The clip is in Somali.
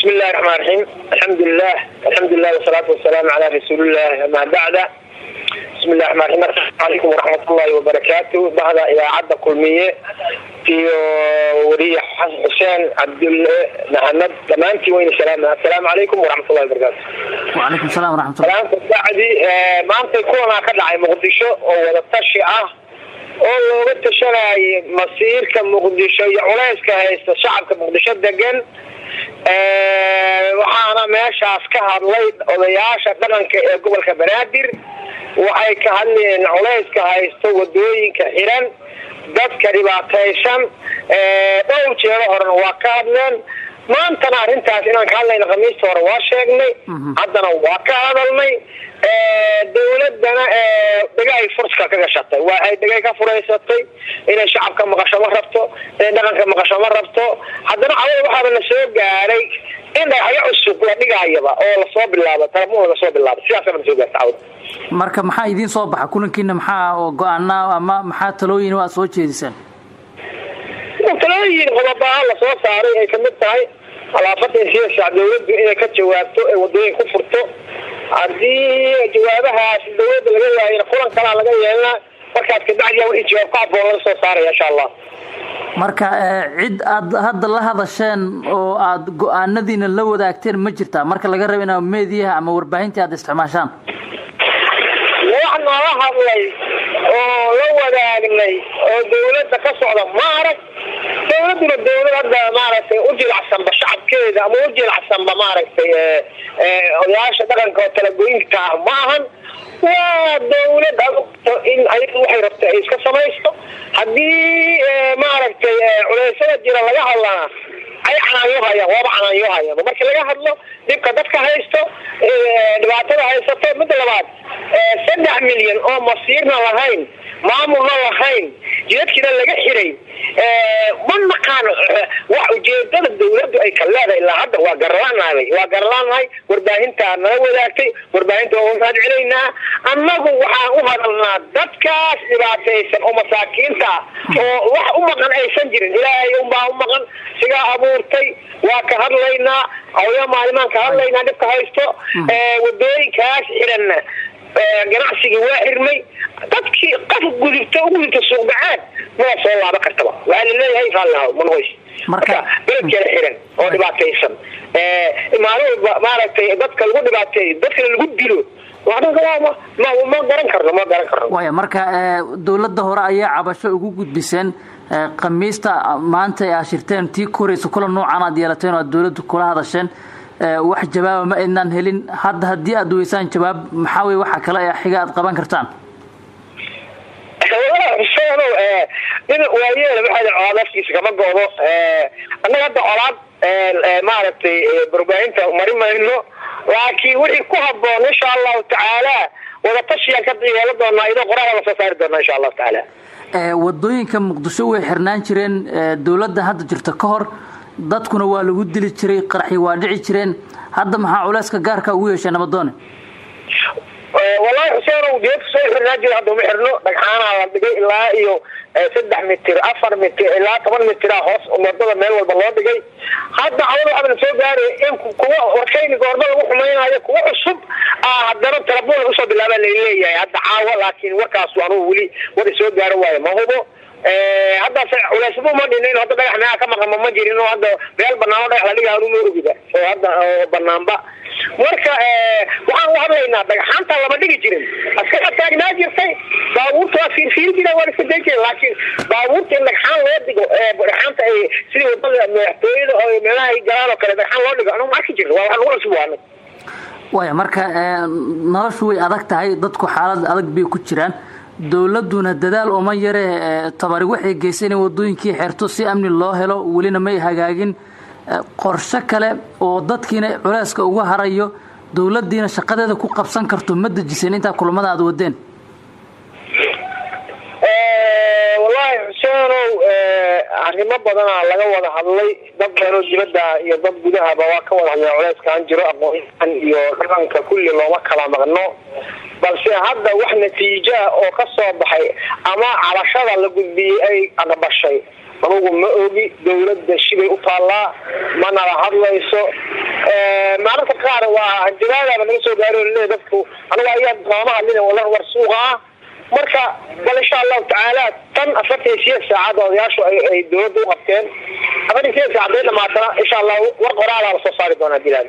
بسم الله الرحمن الرحيم الحمد لله والصلاة والسلام على رسول الله ما بعد. بسم الله الرحمن الرحيم. السلام عليكم ورحمة الله وبركاته. بعد إلى عدة كلمية في وريح حسين عبد الله محمد دمانتي وين السلام عليكم ورحمة الله وبركاته. وعليكم السلام ورحمة الله. بعدي ما أنت يكون هكذا على مقدشة ولا تشيعة oo looga tashanay masiirka Muqdisho iyo culayska haysta shacabka Muqdisho degan waxaana meeshaas ka hadlay odayaasha dhaqanka ee gobolka Banaadir waxay ka hadleen culayska haysta wadooyinka xiran dadka dhibaataysan dhowr jeer horena waa ka hadleen maanta arrintaas inaan ka hadlayno khamiista hore waa sheegnay haddana waa ka hadalnay dawladana dagay furska ka gashatay waxay dagay ka fureysatay inay shacabka maqasho ma rabto inay dhaqanka maqasho ma rabto haddana waxa la soo gaaray in ay cusub la dhigayaba oo la soo bilaabo tarmo la soo bilaabo siyaasad la soo gaartay marka maxaa idin soo baxa kulankiina maxaa go'aana ama maxaa talooyin waa soo jeedisaan talooyin qodobada la soo saaray ay kamid tahay alaafada siyaasadda dawladdu inay ka jawaabto ee wadooyin ku furto hadii jawaabahaas dawladda laga yahay kulan kala laga yeelna markaas ka bacdi wixii jawaab ka boon la soo saaray insha Allah marka cid aad hadda la hadasheen oo aad go'aanadiina la wadaagteen ma jirtaa marka laga rabo in meediyaha ama warbaahinta aad isticmaashaan waxna la hadlay oo la wadaagnay oo dawladda ka socda ma arag dawladda maaragtay u jilacsan shacabkeeda ama u jilacsan maaragtay odayaasha dhaqanka oo talagooyinka ma ahan waa dawladda in ay waxay rabtay iska samaysto hadii maaragtay culeysada jira laga hadlana ay canaanyo marka laga hadlo dibka dadka haysto dhibaatada haysto mid labaad 3 milyan oo masiirna lahayn maamulna lahayn jidadkina laga xiray manaqaan wax ujeedada dawladdu ay ka leedahay ilaa hadda waa garlaanahay warbaahinta nala wadaagtay warbaahinta oo aan celinaa annagu waxaan u hadalnaa dadkaas dhibaataysan oo masaakiinta oo wax u maqan aysan jirin ilaahay u maqan siga abuurtay waa ka hadlaynaa awya maalimaan ka hadlaynaa dadka haysto wadooyinkaas xiran ganacsiga waa xirmay dadkii qaf gudubta suuq bacad ma soo laaba kartaba waa la leeyahay faalnaa manhoys marka beledka xiran oo dhibaataysan maaragtay dadka lagu dhibaateeyo dadka lagu dilo ma garan karno waaya marka dawladda hore ayaa cabasho ugu gudbiseen qamiista maanta ay ashirteen tii koreyso kula noocan aad yeelateen oo dawladdu kula hadasheen wax jawaab ma inaan helin hadii aad weysaan jawaab maxaa way waxa kale ee xiga aad qaban kartaan in waayeel waxa codadkiisa kama goobo annaga hadda colaad maaragtay barbaahinta marimayno laakiin wixii ku haboon insha Allah taala wada tashiyan ka diyaalo doona idoo qoraal la soo saari doona insha Allah taala wadooyinka Muqdisho way xirnaan jireen dawladda hadda jirta ka hor dadkuna waa lagu dili jiray qarxi waa dhici jireen hadda maxaa culayska gaarka ugu yeeshay nabadoon wallahi xuseen oo geed soo xirnaaji hadda ma xirno dhagxaana la dhigay ilaa iyo 3 mitir 4 mitir ilaa 10 mitir hoos wadada meel walba loo dhigay hadda awal waxa soo gaaray in kuwa warkayni goorma lagu xumaynayo kuwa cusub haddana telefoon u soo bilaabay leeyahay hadda caawa laakiin warkaas waanu wali wada soo gaaro waayo ma hubo hadda culeysbu ma dhinin hadda dhagax ka maqan ma jirin oo hadda meel banaano dhagax la dhigaa inuu ogida oo hadda banaanba marka waxaan u hadlaynaa dhagaxanta lama dhigi jirin aska taagnaa jirtay baabuurta fiir jira waa iska deeqay laakiin baabuurta dhagaxan loo dhigo dhagaxanta ay sidii wadada madaxtooyada oo meelaha ay galaan oo kale dhagaxan loo dhigo anuu ma arki jirin waa wax lagu cusub waaya marka noloshu way adag tahay dadku xaalad adag bay ku jiraan dawladuna dadaal oo ma yare tabari waxay geysay wadooyinkii xirto si amni loo helo walina may hagaagin qorshe kale oo dadkiina culayska uga harayo dawladdiina shaqadeeda ku qabsan karto ma dejiseen inta kulamada aad wadeen wallahi xuseeno arrimo badan laga wada hadlay dad badan dibadda iyo dad gudaha waa ka wada hadlay culayskan jiro aqoon iyo dhaqanka kulli looma kala maqno balse hadda wax natiijo oo ka soo baxay ama cabashada la gudbiyay ay aqbashay anigu ma ogi dawladda shibay u taallaa mana la hadlayso maalinta qaar waa jiraadaba naga soo gaaro leeyahay dadku aniga ayaa qaama hadlin wala war suuqa marka bal insha Allah taala tan 48 saacad oo yaasho ay dawladdu qabteen 48 saacad dhamaatana insha Allah war qoraal la soo saari doona dilaan